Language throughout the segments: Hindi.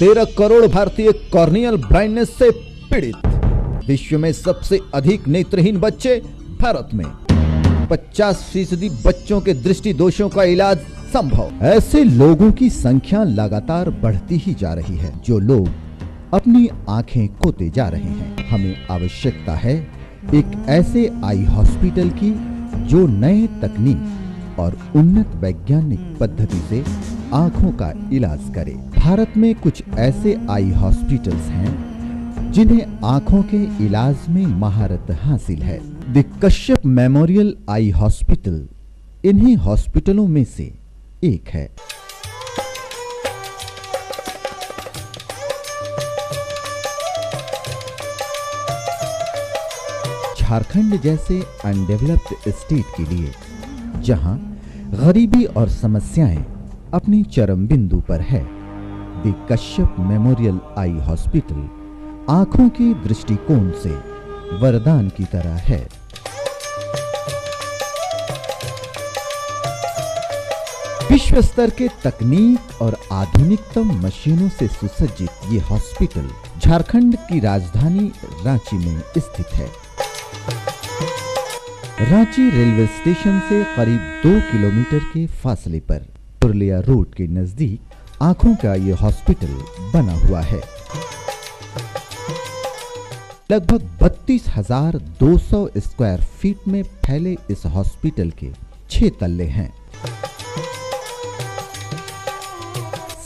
13 करोड़ भारतीय कॉर्नियल ब्लाइंडनेस से पीड़ित। विश्व में सबसे अधिक नेत्रहीन बच्चे भारत में। 50% बच्चों के दृष्टि दोषों का इलाज संभव। ऐसे लोगों की संख्या लगातार बढ़ती ही जा रही है जो लोग अपनी आंखें खोते जा रहे हैं। हमें आवश्यकता है एक ऐसे आई हॉस्पिटल की जो नए तकनीक और उन्नत वैज्ञानिक पद्धति से आंखों का इलाज करे। भारत में कुछ ऐसे आई हॉस्पिटल्स हैं जिन्हें आंखों के इलाज में महारत हासिल है। The Kashyap memorial eye hospital इन्हीं हॉस्पिटलों में से एक है। झारखंड जैसे अनडेवलप्ड स्टेट के लिए जहां गरीबी और समस्याएं अपनी चरम बिंदु पर है, the Kashyap memorial eye hospital आंखों के दृष्टिकोण से वरदान की तरह है। विश्व स्तर के तकनीक और आधुनिकतम मशीनों से सुसज्जित ये हॉस्पिटल झारखंड की राजधानी रांची में स्थित है। रांची रेलवे स्टेशन से करीब 2 किलोमीटर के फासले पर पुरलिया रोड के नजदीक आंखों का ये हॉस्पिटल बना हुआ है। लगभग 32,200 स्क्वायर फीट में फैले इस हॉस्पिटल के 6 तल्ले हैं।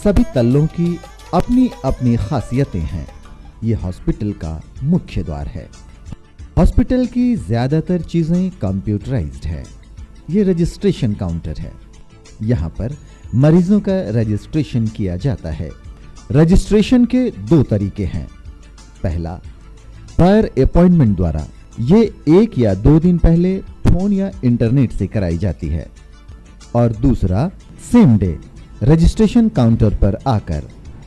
सभी तल्लों की अपनी अपनी खासियतें हैं। ये हॉस्पिटल का मुख्य द्वार है। हॉस्पिटल की ज्यादातर चीजें कंप्यूटराइज्ड है। ये रजिस्ट्रेशन काउंटर है। यहाँ पर मरीजों का रजिस्ट्रेशन किया जाता है। रजिस्ट्रेशन के 2 तरीके हैं। पहला, प्रायर अपॉइंटमेंट द्वारा। ये 1 या 2 दिन पहले फोन या इंटरनेट से कराई जाती है। और दूसरा, सेम डे रजिस्ट्रेशन काउंटर पर आकर।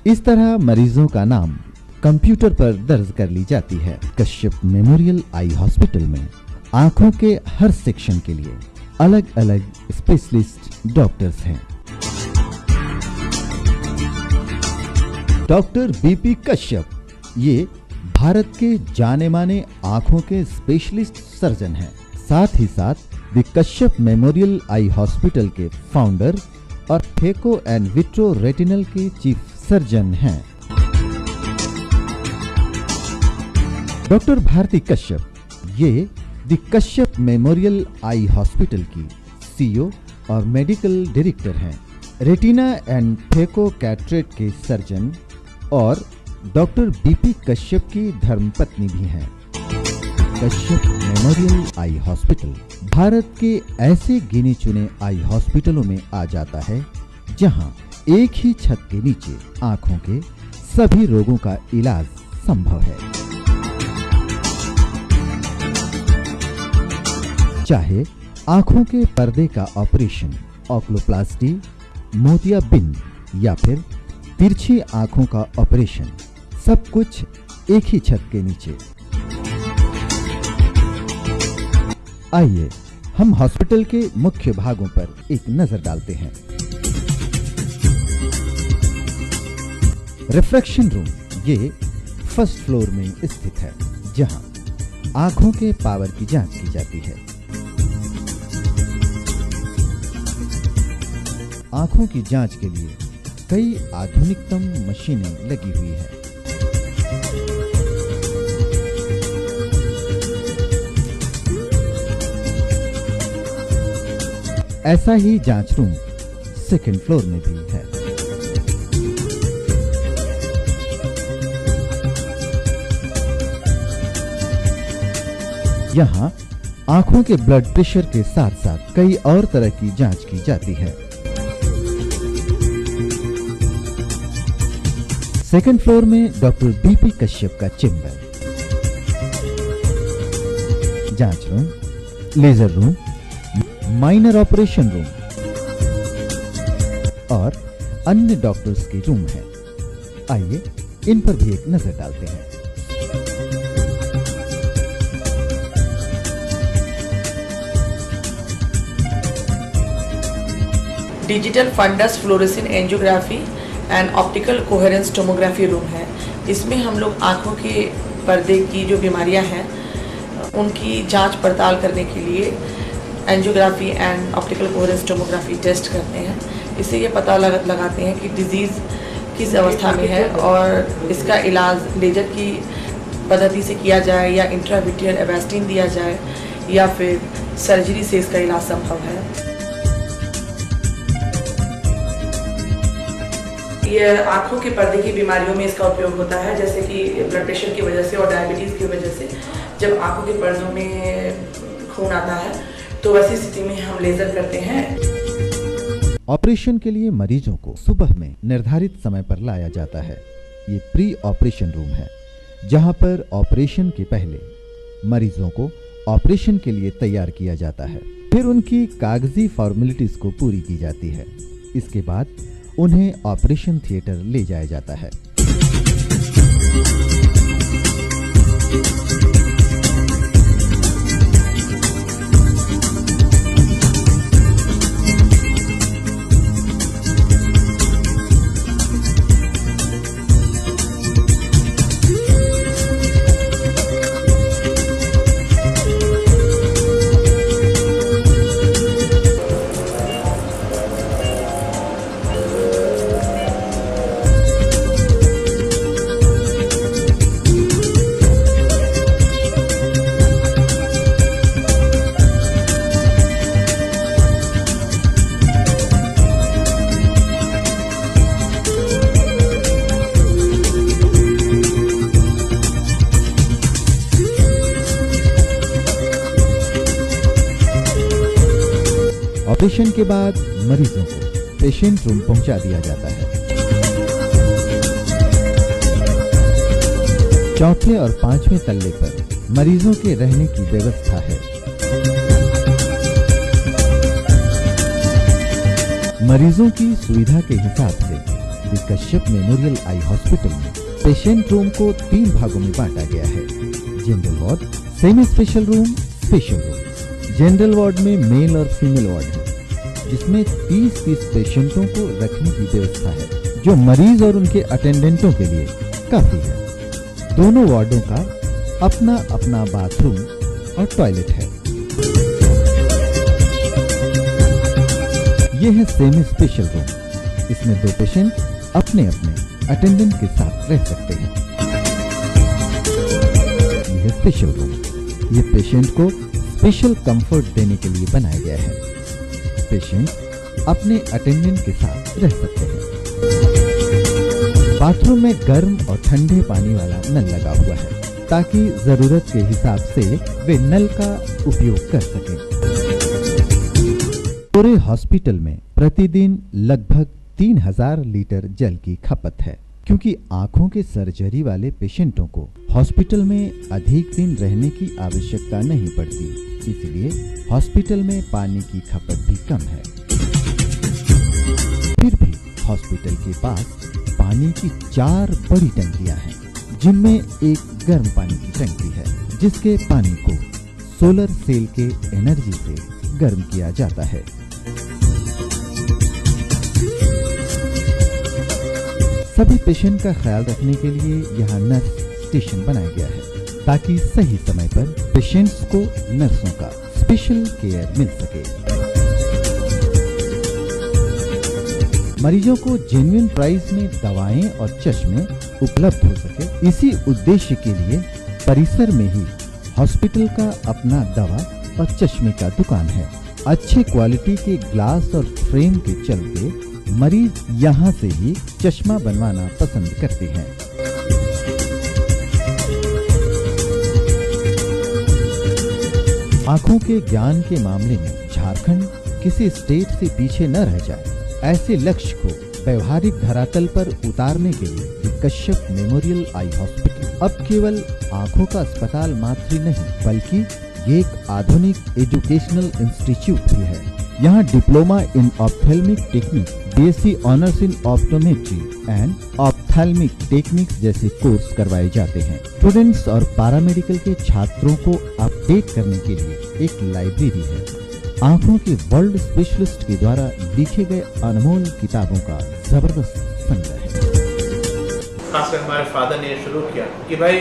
इस तरह मरीजों का नाम कंप्यूटर पर दर्ज कर ली जाती है। कश्यप मेमोरियल आई हॉस्पिटल में आंखों के हर सेक्शन के लिए अलग अलग स्पेशलिस्ट डॉक्टर्स हैं। डॉक्टर बीपी कश्यप ये भारत के जाने माने आंखों के स्पेशलिस्ट सर्जन हैं। साथ ही साथ the Kashyap memorial eye hospital के फाउंडर और फेको एंड विट्रो रेटिनल के चीफ सर्जन हैं। डॉक्टर भारती कश्यप ये the Kashyap memorial eye hospital की सीईओ और मेडिकल डायरेक्टर हैं। रेटिना एंड फेको कैटरेट के सर्जन और डॉक्टर बीपी कश्यप की धर्मपत्नी भी हैं। Kashyap memorial eye hospital Bharat के ऐसे गिने चुने आई हॉस्पिटलों में आ जाता है जहां एक ही छत के नीचे आंखों के सभी रोगों का इलाज संभव है। चाहे आंखों के पर्दे का ऑपरेशन, ऑक्लोप्लास्टी, मोतियाबिंद या फिर तिरछी आंखों का ऑपरेशन, सब कुछ एक ही छत के नीचे। आइए हम हॉस्पिटल के मुख्य भागों पर एक नजर डालते हैं। रिफ्रैक्शन रूम ये फर्स्ट फ्लोर में स्थित है जहां आंखों के पावर की जांच की जाती है। आंखों की जांच के लिए कई आधुनिकतम मशीनें लगी हुई है। ऐसा ही जांच रूम सेकंड फ्लोर में भी है। यहाँ आंखों के ब्लड प्रेशर के साथ साथ कई और तरह की जांच की जाती है। सेकंड फ्लोर में डॉक्टर बीपी कश्यप का चेंबर, जांच room, laser room, minor operation room और अन्य डॉक्टर्स के रूम हैं। आइए इन पर भी एक नजर डालते हैं। Digital fundus fluorescent angiography and optical coherence tomography room है। इसमें हम लोग आँखों के पर्दे की जो बीमारियां हैं उनकी जांच पड़ताल करने के लिए angiography and optical coherence tomography test करते हैं। इससे ये पता लगाते हैं कि डिजीज़ किस अवस्था में है और इसका इलाज लेजर की पद्धति से किया जाए या इंट्राविट्रियल एवेस्टिन दिया जाए या फिर सर्जरी से इसका इलाज संभव है। ये आँखों के पर्दे की बीमारियों में इसका उपयोग होता है, जैसे कि ब्लड प्रेशर की वजह से और डायबिटीज़ की वजह से जब आँखों के पर्दों में खून आता है तो वैसी स्थिति में हम लेज़र करते हैं। ऑपरेशन के लिए मरीजों को सुबह में निर्धारित समय पर लाया जाता है। ये प्री ऑपरेशन रूम है, जहां पर ऑपरेशन के पहले मरीजों को ऑपरेशन के लिए तैयार किया जाता है। फिर उनकी कागजी फॉर्मेलिटीज को पूरी की जाती है। इसके बाद उन्हें ऑपरेशन थिएटर ले जाया जाता है। ऑपरेशन के बाद मरीजों को पेशेंट रूम पहुंचा दिया जाता है। चौथे और पांचवें तल्ले पर मरीजों के रहने की व्यवस्था है। मरीजों की सुविधा के हिसाब से the Kashyap memorial eye hospital में पेशेंट रूम को 3 भागों में बांटा गया है। General ward, semi special room, special room. General ward में मेल और फीमेल वार्ड है, जिसमें 30 पेशेंटों को रखने की व्यवस्था है, जो मरीज और उनके अटेंडेंटों के लिए काफी है। दोनों वार्डों का अपना अपना बाथरूम और टॉयलेट है। यह है सेमी स्पेशल रूम। इसमें 2 पेशेंट अपने अपने अटेंडेंट के साथ रह सकते हैं। यह है स्पेशल रूम। यह पेशेंट को स्पेशल कंफर्ट देने के लिए बनाया गया है। पेशेंट अपने अटेंडेंट के साथ रह सकते हैं। बाथरूम में गर्म और ठंडे पानी वाला नल लगा हुआ है, ताकि जरूरत के हिसाब से वे नल का उपयोग कर सकें। पूरे हॉस्पिटल में प्रतिदिन लगभग 3000 लीटर जल की खपत है। क्योंकि आंखों के सर्जरी वाले पेशेंटों को हॉस्पिटल में अधिक दिन रहने की आवश्यकता नहीं पड़ती, इसलिए हॉस्पिटल में पानी की खपत भी कम है। फिर भी हॉस्पिटल के पास पानी की 4 बड़ी टंकियां हैं, जिनमें एक गर्म पानी की टंकी है, जिसके पानी को सोलर सेल के एनर्जी से गर्म किया जाता है। सभी पेशेंट का ख्याल रखने के लिए यहाँ नर्स स्टेशन बनाया गया है, ताकि सही समय पर पेशेंट्स को नर्सों का स्पेशल केयर मिल सके। मरीजों को जेन्युइन प्राइस में दवाएं और चश्मे उपलब्ध हो सके, इसी उद्देश्य के लिए परिसर में ही हॉस्पिटल का अपना दवा और चश्मे का दुकान है। अच्छे क्वालिटी के ग्लास और फ्रेम के चलते मरीज यहाँ से ही चश्मा बनवाना पसंद करते हैं। आंखों के ज्ञान के मामले में झारखंड किसी स्टेट से पीछे न रह जाए, ऐसे लक्ष्य को व्यवहारिक धरातल पर उतारने के लिए कश्यप मेमोरियल आई हॉस्पिटल अब केवल आंखों का अस्पताल मात्र ही नहीं, बल्कि ये एक आधुनिक एजुकेशनल इंस्टीट्यूट भी है। यहाँ diploma in ophthalmic technique, BSc honours in optometry and ophthalmic techniques जैसे कोर्स करवाए जाते हैं। स्टूडेंट्स और पैरामेडिकल के छात्रों को अपडेट करने के लिए एक लाइब्रेरी है। आंखों के वर्ल्ड स्पेशलिस्ट के द्वारा लिखे गए अनमोल किताबों का जबरदस्त संग्रह है। खासकर हमारे फादर ने ये शुरू किया कि भाई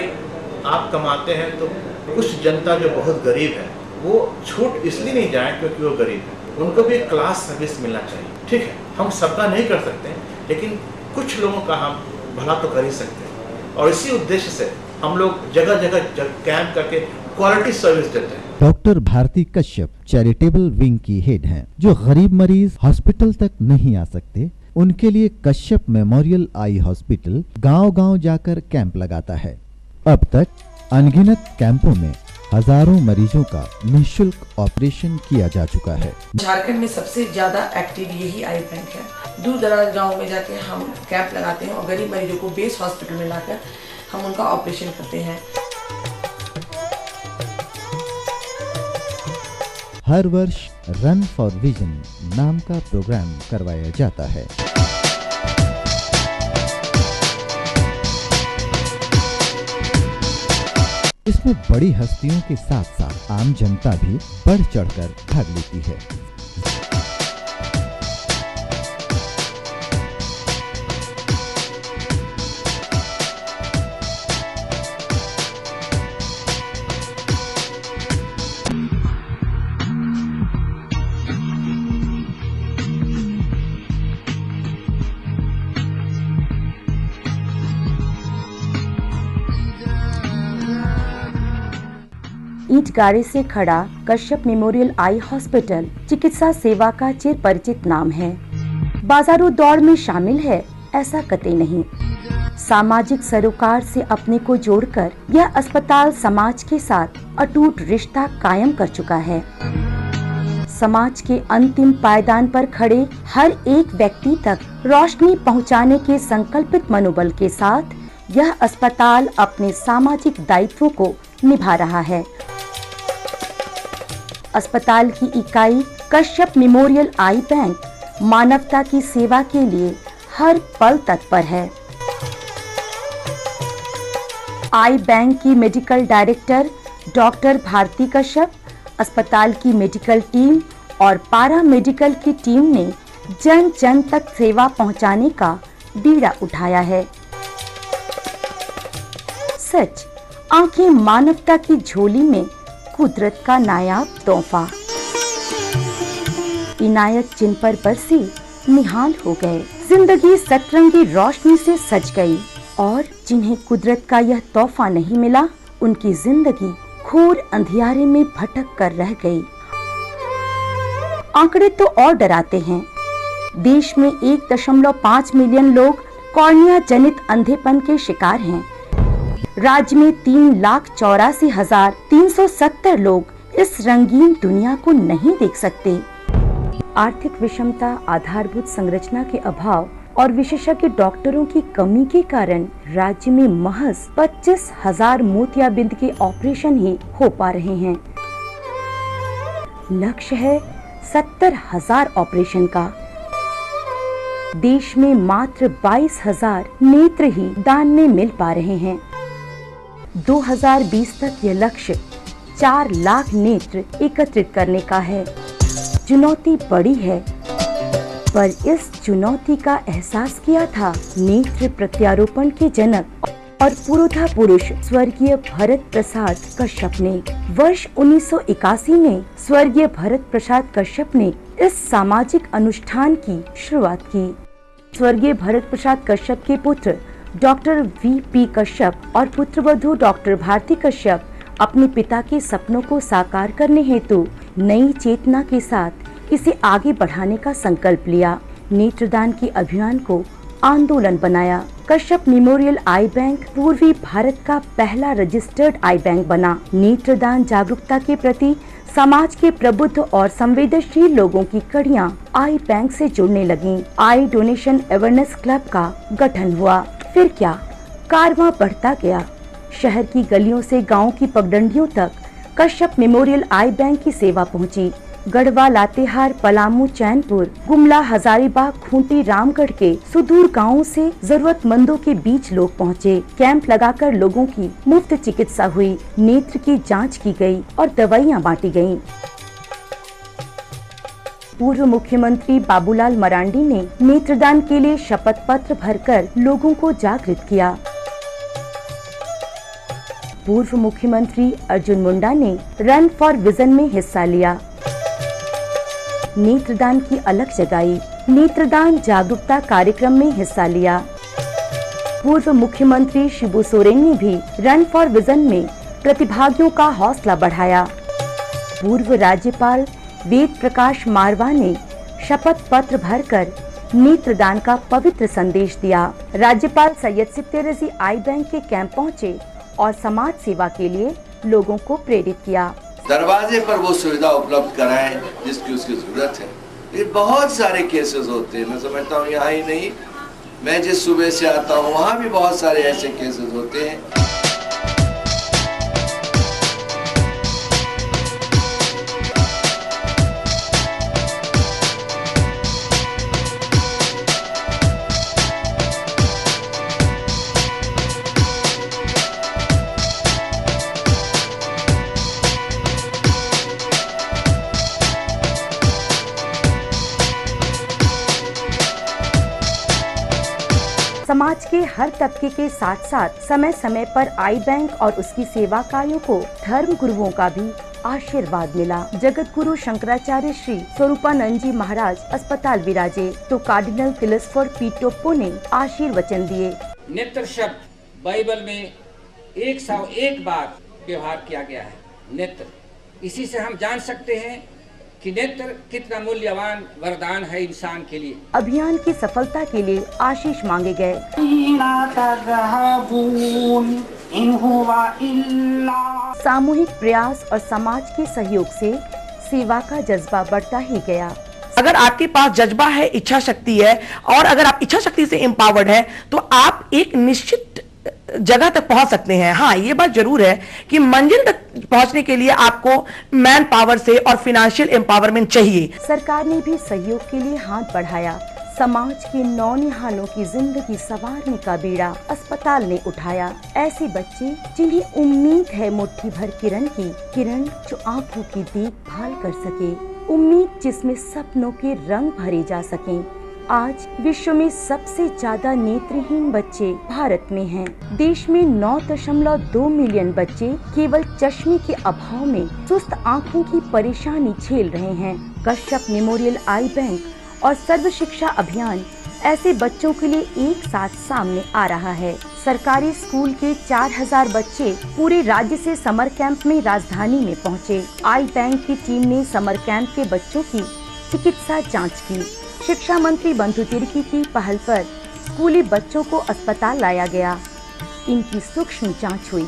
आप कमाते हैं तो कुछ जनता जो बहुत गरीब है वो छूट इसलिए नहीं जाए क्योंकि वो गरीब है, उनको भी क्लास सर्विस मिलना चाहिए। ठीक है, हम सबका नहीं कर सकते, लेकिन कुछ लोगों का हम भला तो कर ही सकते हैं, और इसी उद्देश्य से हम लोग जगह जगह कैंप करके क्वालिटी सर्विस देते हैं। Doctor Bharti Kashyap charitable wing की हेड हैं, जो गरीब मरीज हॉस्पिटल तक नहीं आ सकते उनके लिए कश्यप मेमोरियल आई हॉस्पिटल गांव-गांव जाकर कैंप लगाता है। अब तक अनगिनत कैंपों में हजारों मरीजों का निःशुल्क ऑपरेशन किया जा चुका है। झारखंड में सबसे ज्यादा एक्टिव यही आई बैंक है। दूर दराज गाँव में जाके हम कैंप लगाते हैं और गरीब मरीजों को बेस हॉस्पिटल में लाकर हम उनका ऑपरेशन करते हैं। हर वर्ष रन फॉर विजन नाम का प्रोग्राम करवाया जाता है। इसमें बड़ी हस्तियों के साथ साथ आम जनता भी बढ़ चढ़कर भाग लेती है। ईंट गाड़ी से खड़ा कश्यप मेमोरियल आई हॉस्पिटल चिकित्सा सेवा का चिर परिचित नाम है। बाजारू दौड़ में शामिल है ऐसा कतई नहीं। सामाजिक सरोकार से अपने को जोड़कर यह अस्पताल समाज के साथ अटूट रिश्ता कायम कर चुका है। समाज के अंतिम पायदान पर खड़े हर एक व्यक्ति तक रोशनी पहुंचाने के संकल्पित मनोबल के साथ यह अस्पताल अपने सामाजिक दायित्वों को निभा रहा है। अस्पताल की इकाई कश्यप मेमोरियल आई बैंक मानवता की सेवा के लिए हर पल तत्पर है। आई बैंक की medical director doctor Bharti Kashyap, अस्पताल की मेडिकल टीम और पारा मेडिकल की टीम ने जन जन तक सेवा पहुंचाने का बीड़ा उठाया है। सच, आंखें मानवता की झोली में कुदरत का नायाब तोहफा। इनायत जिन पर बरसी निहाल हो गए, जिंदगी सतरंगी रोशनी से सज गई, और जिन्हें कुदरत का यह तोहफा नहीं मिला उनकी जिंदगी घोर अंधियारे में भटक कर रह गई। आंकड़े तो और डराते हैं। देश में 1.5 मिलियन लोग कॉर्निया जनित अंधेपन के शिकार हैं। राज्य में 3,84,370 लोग इस रंगीन दुनिया को नहीं देख सकते। आर्थिक विषमता, आधारभूत संरचना के अभाव और विशेषज्ञ डॉक्टरों की कमी के कारण राज्य में महज 25,000 मोतियाबिंद के ऑपरेशन ही हो पा रहे हैं। लक्ष्य है 70,000 ऑपरेशन का। देश में मात्र 22,000 नेत्र ही दान में मिल पा रहे हैं। 2020 तक यह लक्ष्य 4 लाख नेत्र एकत्रित करने का है। चुनौती बड़ी है, पर इस चुनौती का एहसास किया था नेत्र प्रत्यारोपण के जनक और पुरोधा पुरुष स्वर्गीय भरत प्रसाद कश्यप ने। वर्ष 1981 में स्वर्गीय भरत प्रसाद कश्यप ने इस सामाजिक अनुष्ठान की शुरुआत की। स्वर्गीय भरत प्रसाद कश्यप के पुत्र डॉक्टर V.P. कश्यप और पुत्रवधू डॉक्टर भारती कश्यप अपने पिता के सपनों को साकार करने हेतु नई चेतना के साथ इसे आगे बढ़ाने का संकल्प लिया। नेत्रदान के अभियान को आंदोलन बनाया। कश्यप मेमोरियल आई बैंक पूर्वी भारत का पहला रजिस्टर्ड आई बैंक बना। नेत्रदान जागरूकता के प्रति समाज के प्रबुद्ध और संवेदनशील लोगों की कड़ियां आई बैंक से जुड़ने लगीं। आई डोनेशन अवेयरनेस क्लब का गठन हुआ। फिर क्या, कारवां बढ़ता गया। शहर की गलियों से गांव की पगडंडियों तक कश्यप मेमोरियल आई बैंक की सेवा पहुंची। गढ़वा, लातेहार, पलामू, चैनपुर, गुमला, हजारीबाग, खूंटी, रामगढ़ के सुदूर गांवों से जरूरतमंदों के बीच लोग पहुंचे। कैंप लगाकर लोगों की मुफ्त चिकित्सा हुई, नेत्र की जांच की गई और दवाइयां बांटी गईं। पूर्व मुख्यमंत्री बाबूलाल मरांडी ने नेत्रदान के लिए शपथ पत्र भरकर लोगों को जागृत किया। पूर्व मुख्यमंत्री अर्जुन मुंडा ने रन फॉर विजन में हिस्सा लिया। नेत्रदान की अलख जगाई, नेत्रदान जागरूकता कार्यक्रम में हिस्सा लिया। पूर्व मुख्यमंत्री शिबू सोरेन ने भी रन फॉर विजन में प्रतिभागियों का हौसला बढ़ाया। पूर्व राज्यपाल वेद प्रकाश मारवा ने शपथ पत्र भरकर नेत्रदान का पवित्र संदेश दिया। राज्यपाल सैयद सिफ्ते रजी आई बैंक के कैंप पहुँचे और समाज सेवा के लिए लोगों को प्रेरित किया। दरवाजे पर वो सुविधा उपलब्ध कराएं जिसकी उसकी जरूरत है। ये बहुत सारे केसेस होते हैं, मैं समझता हूँ यहाँ ही नहीं, मैं जिस सूबे से आता हूँ वहाँ भी बहुत सारे ऐसे केसेस होते हैं। समाज के हर तबके के साथ साथ समय समय पर आई बैंक और उसकी सेवा कार्यों को धर्म गुरुओं का भी आशीर्वाद मिला। जगत गुरु शंकराचार्य श्री स्वरूपानंद जी महाराज अस्पताल विराजे तो कार्डिनल किलसफोर्ड पी टोप्पो ने आशीर्वचन दिए। नेत्र शब्द बाइबल में 101 बार व्यवहार किया गया है। नेत्र, इसी से हम जान सकते हैं कि नेत्र कितना मूल्यवान वरदान है इंसान के लिए। अभियान की सफलता के लिए आशीष मांगे गए। सामूहिक प्रयास और समाज के सहयोग से सेवा का जज्बा बढ़ता ही गया। अगर आपके पास जज्बा है, इच्छा शक्ति है और अगर आप इच्छा शक्ति से एम्पावर्ड है तो आप एक निश्चित जगह तक पहुंच सकते हैं। हाँ, ये बात जरूर है कि मंजिल तक पहुंचने के लिए आपको मैन पावर से और फाइनेंशियल एम्पावरमेंट चाहिए। सरकार ने भी सहयोग के लिए हाथ बढ़ाया। समाज के नौनिहालों की जिंदगी संवारने का बीड़ा अस्पताल ने उठाया। ऐसे बच्चे जिन्हें उम्मीद है मुट्ठी भर किरण की, किरण जो आंखों की देखभाल कर सके, उम्मीद जिसमें सपनों के रंग भरे जा सकें। आज विश्व में सबसे ज्यादा नेत्रहीन बच्चे भारत में हैं। देश में 9.2 मिलियन बच्चे केवल चश्मे के अभाव में सुस्त आंखों की परेशानी झेल रहे हैं। कश्यप मेमोरियल आई बैंक और सर्व शिक्षा अभियान ऐसे बच्चों के लिए एक साथ सामने आ रहा है। सरकारी स्कूल के 4000 बच्चे पूरे राज्य से समर कैंप में राजधानी में पहुँचे। आई बैंक की टीम ने समर कैंप के बच्चों की चिकित्सा जाँच की। शिक्षा मंत्री बंधु तिर्की की पहल पर स्कूली बच्चों को अस्पताल लाया गया। इनकी सूक्ष्म जांच हुई,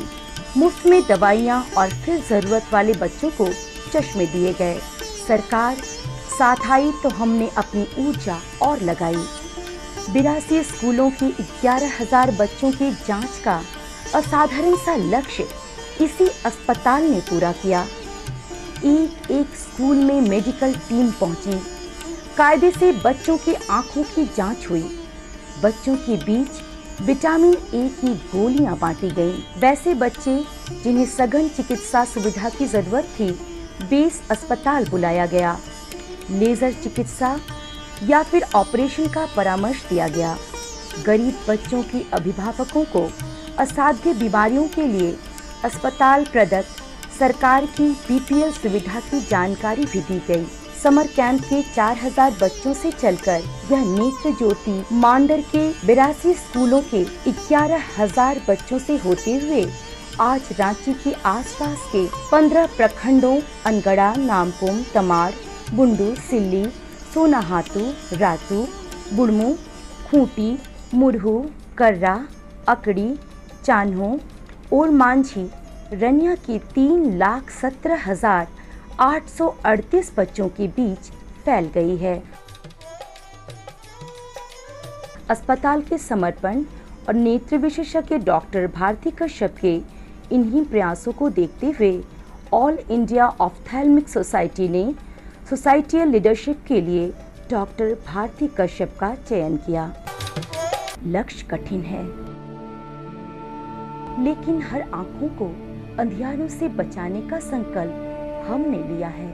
मुफ्त में दवाइयां और फिर जरूरत वाले बच्चों को चश्मे दिए गए। सरकार साथ आई तो हमने अपनी ऊर्जा और लगाई। 82 स्कूलों के 11,000 बच्चों की जांच का असाधारण सा लक्ष्य इसी अस्पताल ने पूरा किया। एक स्कूल में मेडिकल टीम पहुंची। कायदे से बच्चों की आंखों की जांच हुई। बच्चों के बीच विटामिन ए की गोलियां बांटी गईं। वैसे बच्चे जिन्हें सघन चिकित्सा सुविधा की जरूरत थी, बेस अस्पताल बुलाया गया। लेजर चिकित्सा या फिर ऑपरेशन का परामर्श दिया गया। गरीब बच्चों के अभिभावकों को असाध्य बीमारियों के लिए अस्पताल प्रदत्त सरकार की बीपीएल सुविधा की जानकारी भी दी गई। समर कैंप के 4000 बच्चों से चलकर यह नेत्र ज्योति मांडर के 82 स्कूलों के 11,000 बच्चों से होते हुए आज रांची के आसपास के 15 प्रखंडों अनगढ़ा, नामकुम, तमाड़, बुंडू, सिल्ली, सोनाहातू, रातू, बुड़मू, खूंटी, मुरहू, कर्रा, अकड़ी, चान्हो और मांझी रनिया के 3,17,838 बच्चों के बीच फैल गई है। अस्पताल के समर्पण और नेत्र विशेषज्ञ डॉक्टर भारती कश्यप के इन्हीं प्रयासों को देखते हुए ऑल इंडिया ऑफ्थेल्मिक सोसाइटी ने सोसाइटियल लीडरशिप के लिए डॉक्टर भारती कश्यप का चयन किया। लक्ष्य कठिन है, लेकिन हर आंखों को अंधियारों से बचाने का संकल्प हमने लिया है।